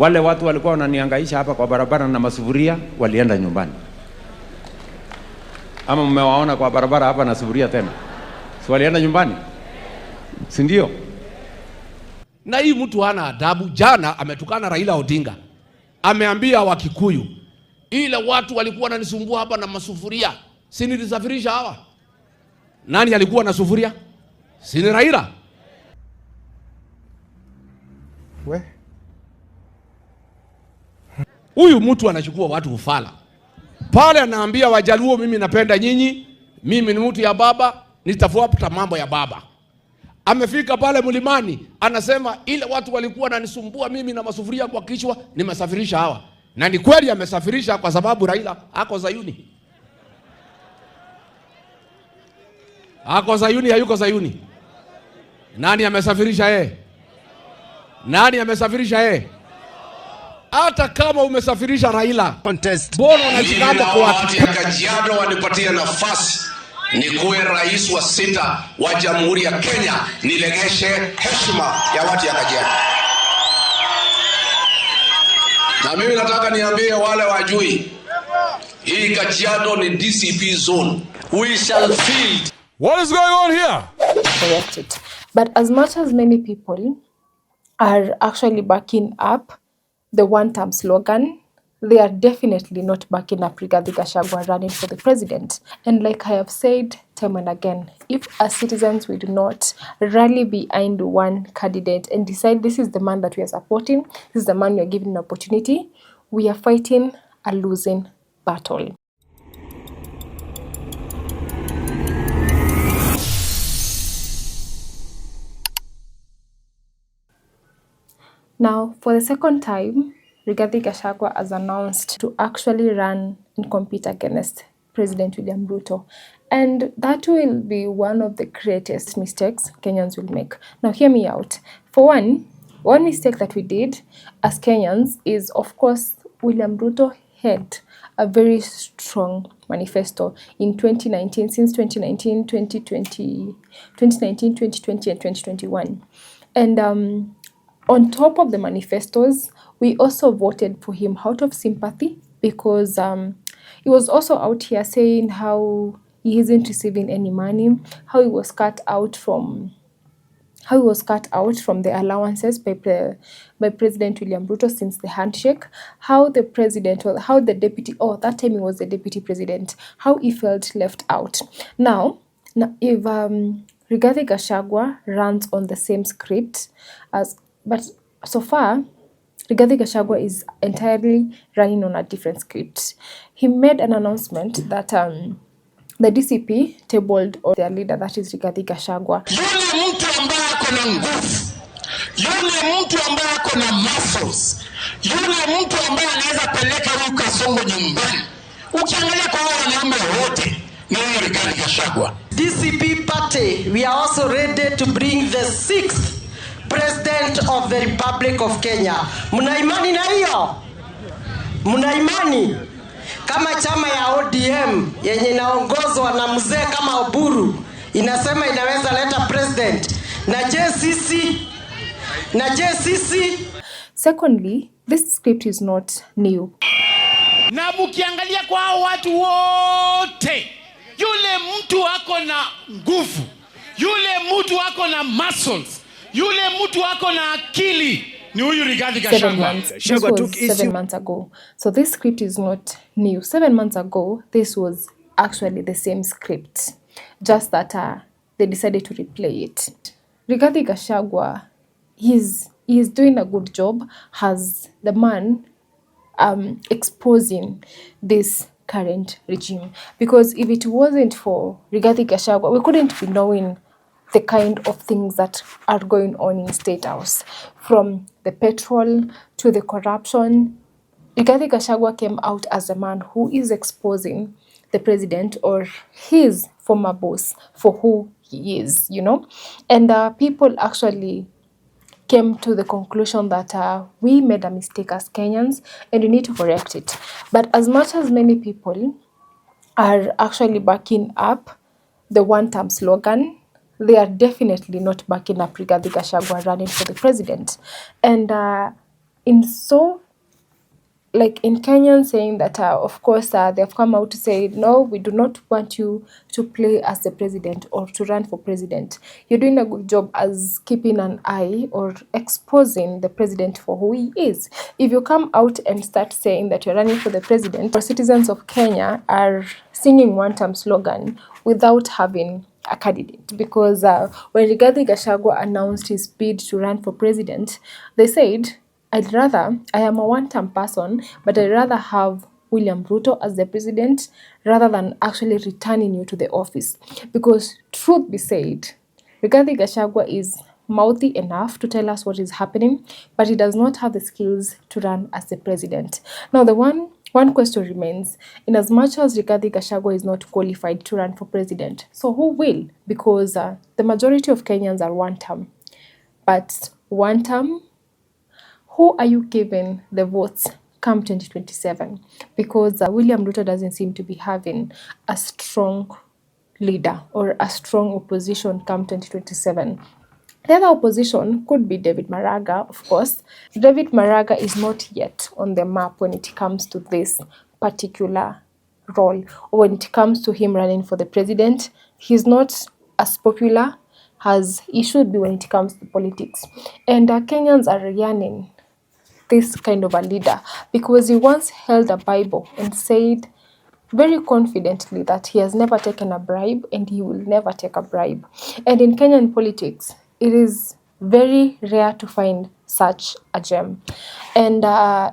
Wale watu walikuwa wananihangaisha hapa kwa barabara na masufuria walienda nyumbani. Ama mmewaona kwa barabara hapa na sufuria tena? Si walienda nyumbani? Si ndio? Na hii mtu hana adabu. Jana ametukana Raila Odinga. Ameambia Wakikuyu, ile watu walikuwa wananisumbua hapa na masufuria, si nilisafirisha hawa. Nani alikuwa na sufuria? Si ni Raila. Huyu mtu anachukua watu ufala. Pale anaambia Wajaluo, mimi napenda nyinyi, mimi ni mtu ya baba, nitafuata mambo ya baba. Amefika pale mlimani, anasema ile watu walikuwa wananisumbua mimi na masufuria kwa kichwa, nimesafirisha hawa. Na ni kweli amesafirisha kwa sababu Raila ako Zayuni. Ako Zayuni, hayuko Zayuni. Nani amesafirisha yeye? Nani amesafirisha yeye? Hata kama umesafirisha Raila, mbona unajigamba kwa watu ya Kajiado wanipatia nafasi nikuwe rais wa 6 wa Jamhuri ya Kenya, nilegeshe heshima ya watu ya Kajiado. Na mimi nataka niambie wale wajui, hii Kajiado ni DCP zone. We shall field. What is going on here? Correct it. But as much as many people are actually backing up the one-term slogan, they are definitely not backing up Rigathi Gachagua running for the president. And like I have said time and again, if as citizens we do not rally behind one candidate and decide this is the man that we are supporting, this is the man we are giving an opportunity, we are fighting a losing battle. Now, for the second time, Rigathi Gachagua has announced to actually run and compete against President William Ruto. And that will be one of the greatest mistakes Kenyans will make. Now, hear me out. For one mistake that we did as Kenyans is, of course, William Ruto had a very strong manifesto in 2019, since 2019, 2020, and 2021. And on top of the manifestos, we also voted for him out of sympathy because he was also out here saying how he isn't receiving any money, how he was cut out from the allowances by President William Ruto since the handshake, how the deputy, that time he was the deputy president, how he felt left out. Now if Rigathi Gachagua runs on the same script but so far, Rigathi Gachagua is entirely running on a different script. He made an announcement that the DCP tabled on their leader, that is Rigathi Gachagua. Yule mtu ambaye ako na nguvu, yule mtu ambaye ako na muscles, yule mtu ambaye anaweza peleka huyu Kasongo nyumbani. Ukiangalia kwa wanaume wote ni Rigathi Gachagua. DCP party, we are also ready to bring the 6th President of the Republic of Kenya. Muna imani na hiyo? Muna imani? Kama chama ya ODM yenye inaongozwa na mzee kama Oburu inasema inaweza leta president, na je sisi? Secondly, this script is not new. Na mukiangalia kwa hao watu wote, yule mtu ako na nguvu, yule mtu ako na muscles, yule mtu ako na akili, ni huyu Rigathi Gachagua. This was 7 months ago. So this script is not new. 7 months ago, this was actually the same script, just that they decided to replay it. Rigathi Gachagua, he's doing a good job as the man exposing this current regime. Because if it wasn't for Rigathi Gachagua, we couldn't be knowing the kind of things that are going on in State House, from the petrol to the corruption. Rigathi Gachagua came out as a man who is exposing the president or his former boss for who he is, And people actually came to the conclusion that we made a mistake as Kenyans and we need to correct it. But as much as many people are actually backing up the one-term slogan, they are definitely not backing up Rigathi Gachagua running for the president. And in so like in Kenyans saying that, of course, they have come out to say, no, we do not want you to play as the president or to run for president. You're doing a good job as keeping an eye or exposing the president for who he is. If you come out and start saying that you're running for the president, or citizens of Kenya are singing one-term slogan without having a candidate, because when Rigathi Gachagua announced his bid to run for president, they said, I am a one-term person, but I'd rather have William Ruto as the president rather than actually returning you to the office. Because truth be said, Rigathi Gachagua is mouthy enough to tell us what is happening, but he does not have the skills to run as the president. Now, the one question remains, in as much as Rigathi Gachagua is not qualified to run for president, so who will? Because the majority of Kenyans are one-term. But one-term, who are you giving the votes come 2027? Because William Ruto doesn't seem to be having a strong leader or a strong opposition come 2027. The other opposition could be David Maraga, of course. David Maraga is not yet on the map when it comes to this particular role, or when it comes to him running for the president. He's not as popular as he should be when it comes to politics. And Kenyans are yearning this kind of a leader, because he once held a Bible and said very confidently that he has never taken a bribe and he will never take a bribe. And in Kenyan politics, it is very rare to find such a gem. And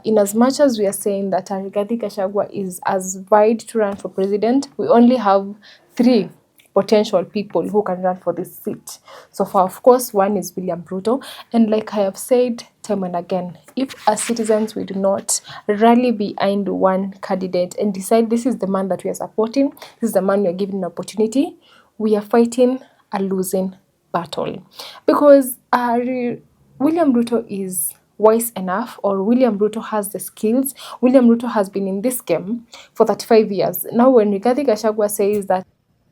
in as much as we are saying that Rigathi Gachagua is as wide to run for president, we only have 3 potential people who can run for this seat. So far, of course, one is William Ruto. And like I have said time and again, if as citizens we do not rally behind one candidate and decide this is the man that we are supporting, this is the man we are giving an opportunity, we are fighting a losing battle. Because William Ruto is wise enough, or William Ruto has the skills. William Ruto has been in this game for 35 years. Now when Rigathi Gachagua says that,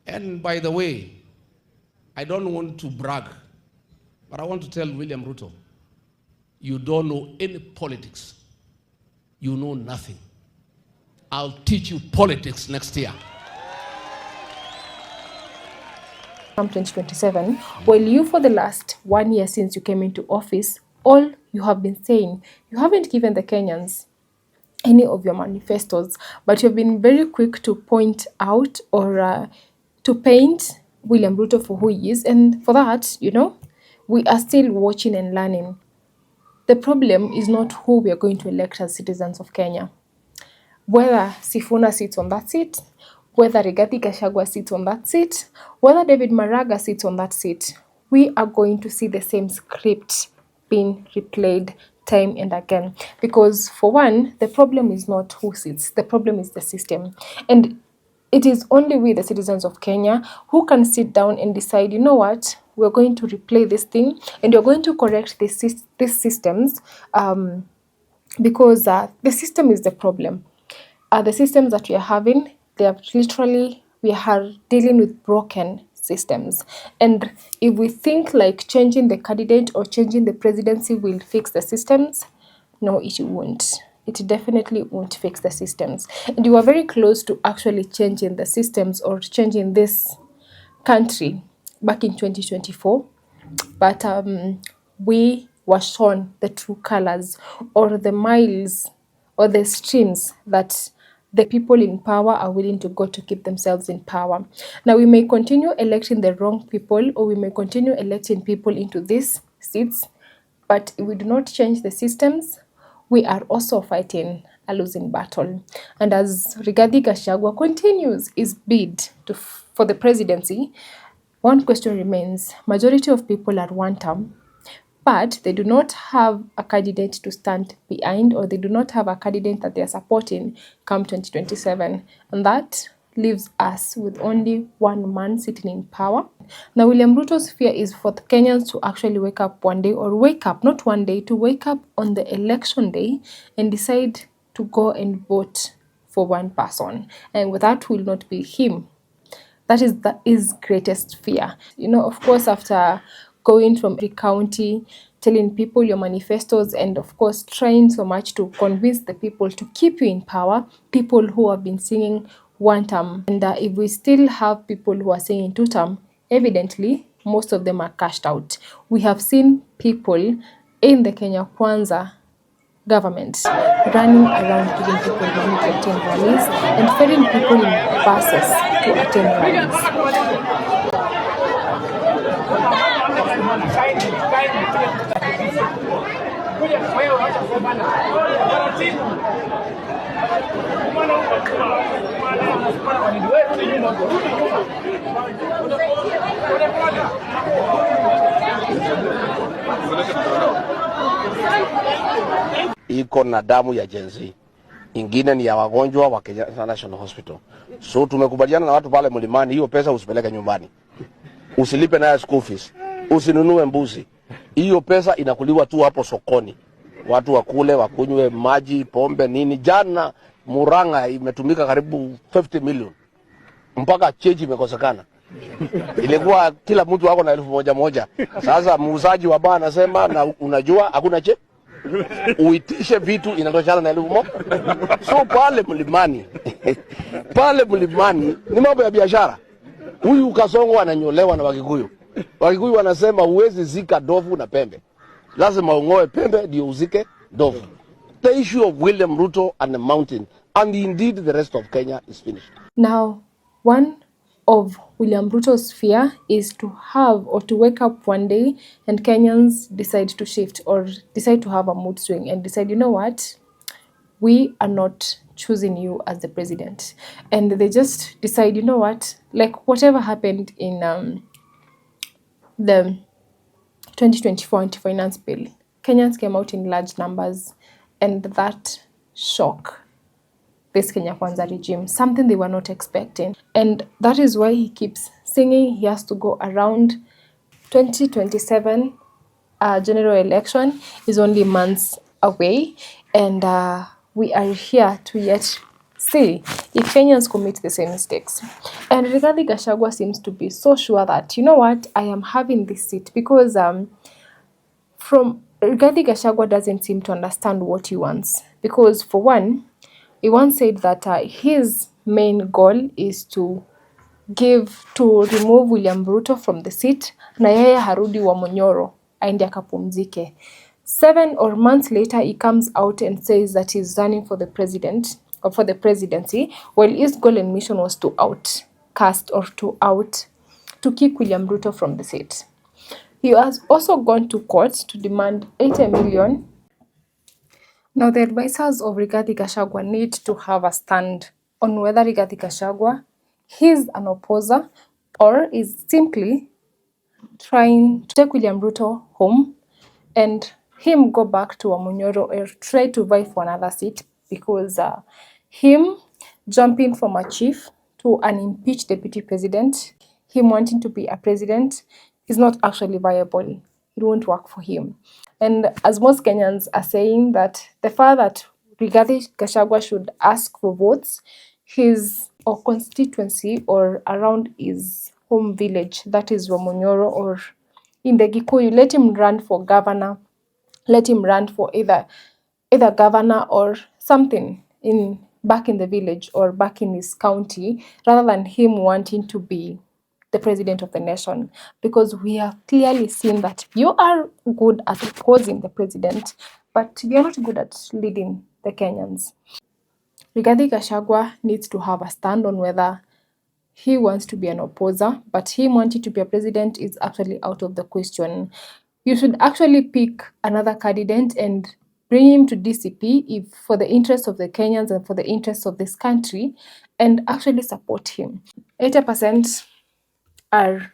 And by the way, I don't want to brag, but I want to tell William Ruto, you don't know any politics. You know nothing. I'll teach you politics next year. come 2027, while you, for the last 1 year since you came into office, all you have been saying, you haven't given the Kenyans any of your manifestos, but you've been very quick to point out or to paint William Ruto for who he is. And for that, we are still watching and learning. The problem is not who we are going to elect as citizens of Kenya. Whether Sifuna sits on that seat, whether Rigathi Gachagua sits on that seat, whether David Maraga sits on that seat, we are going to see the same script being replayed time and again. Because for one, the problem is not who sits, the problem is the system. And it is only we, the citizens of Kenya, who can sit down and decide, you know what, we're going to replay this thing and we're going to correct these systems because the system is the problem. The systems that we are having, we are dealing with broken systems. And if we think like changing the candidate or changing the presidency will fix the systems, no, it won't. It definitely won't fix the systems. And you are very close to actually changing the systems or changing this country back in 2024. But we were shown the true colors or the miles or the streams that the people in power are willing to go to keep themselves in power. Now, we may continue electing the wrong people, or we may continue electing people into these seats, but if we do not change the systems, we are also fighting a losing battle. And as Rigathi Gachagua continues his bid for the presidency, one question remains. Majority of people are one term, but they do not have a candidate to stand behind, or they do not have a candidate that they are supporting come 2027. And that leaves us with only one man sitting in power. Now, William Ruto's fear is for the Kenyans to actually wake up one day, or wake up, not one day, to wake up on the election day and decide to go and vote for one person. And that will not be him. That is his greatest fear. Of course, after going from every county, telling people your manifestos, and of course trying so much to convince the people to keep you in power, people who have been singing one term. And if we still have people who are singing two term, evidently most of them are cashed out. We have seen people in the Kenya Kwanza government running around giving people money to attend rallies and ferrying people in buses to attend rallies. Iko na damu ya Gen Z, ingine ni ya wagonjwa wa Kenya National Hospital. So tumekubaliana na watu pale mlimani, hiyo pesa usipeleke nyumbani, usilipe nayo school fees, usinunue mbuzi. Hiyo pesa inakuliwa tu hapo sokoni, watu wakule, wakunywe maji, pombe, nini. Jana Murang'a imetumika karibu 50 million, mpaka cheji imekosekana. Ilikuwa kila mtu wako na 1,000. Sasa muuzaji wa baa anasema, na unajua hakuna cheji, uitishe vitu inatoshana na 1,000. So pale mlimani pale mlimani ni mambo ya biashara. Huyu Kasongo ananyolewa na Wakikuyu. Wakikuyu wanasema huwezi zika ndovu na pembe, lazima ungoe pembe ndio uzike ndovu. The issue of William Ruto and the mountain, and indeed the rest of Kenya, is finished. Now, one of William Ruto's fear is to have or to wake up one day and Kenyans decide to shift or decide to have a mood swing and decide, you know what, we are not choosing you as the president. And they just decide, you know what, like whatever happened in the 2024 anti-finance bill, Kenyans came out in large numbers, and that shocked this Kenya Kwanza regime, something they were not expecting. And that is why he keeps singing he has to go around. 2027 general election is only months away, and we are here to yet see if Kenyans commit the same mistakes. And Rigathi Gachagua seems to be so sure that, you know what, I am having this seat because from Rigathi Gachagua doesn't seem to understand what he wants. Because for one, he once said that his main goal is to remove William Ruto from the seat na yeye harudi wa Munyoro aende akapumzike. 7 or months later, he comes out and says that he's running for the president or for the presidency, while his goal and mission was to kick William Ruto from the seat. He has also gone to court to demand 80 million. Now, the advisors of Rigathi Gachagua need to have a stand on whether Rigathi Gachagua is an opposer or is simply trying to take William Ruto home and him go back to Wamunyoro or try to vie for another seat, because him jumping from a chief to an impeached deputy president, him wanting to be a president, is not actually viable. It won't work for him. And as most Kenyans are saying, that the fact that Rigathi Gachagua should ask for votes, his or constituency or around his home village, that is Wamunyoro, or in the Gikuyu, let him run for governor, let him run for either governor or something back in the village or back in his county, rather than him wanting to be the president of the nation. Because we have clearly seen that you are good at opposing the president, but you're not good at leading the Kenyans. Rigathi Gachagua needs to have a stand on whether he wants to be an opposer, but him wanting to be a president is actually out of the question. You should actually pick another candidate and bring him to DCP if for the interest of the Kenyans and for the interest of this country, and actually support him. 80% are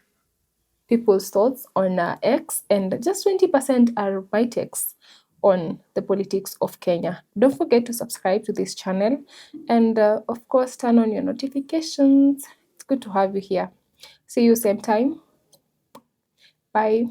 people's thoughts on X, and just 20% are my takes on the politics of Kenya. Don't forget to subscribe to this channel, and of course turn on your notifications. It's good to have you here. See you same time. Bye.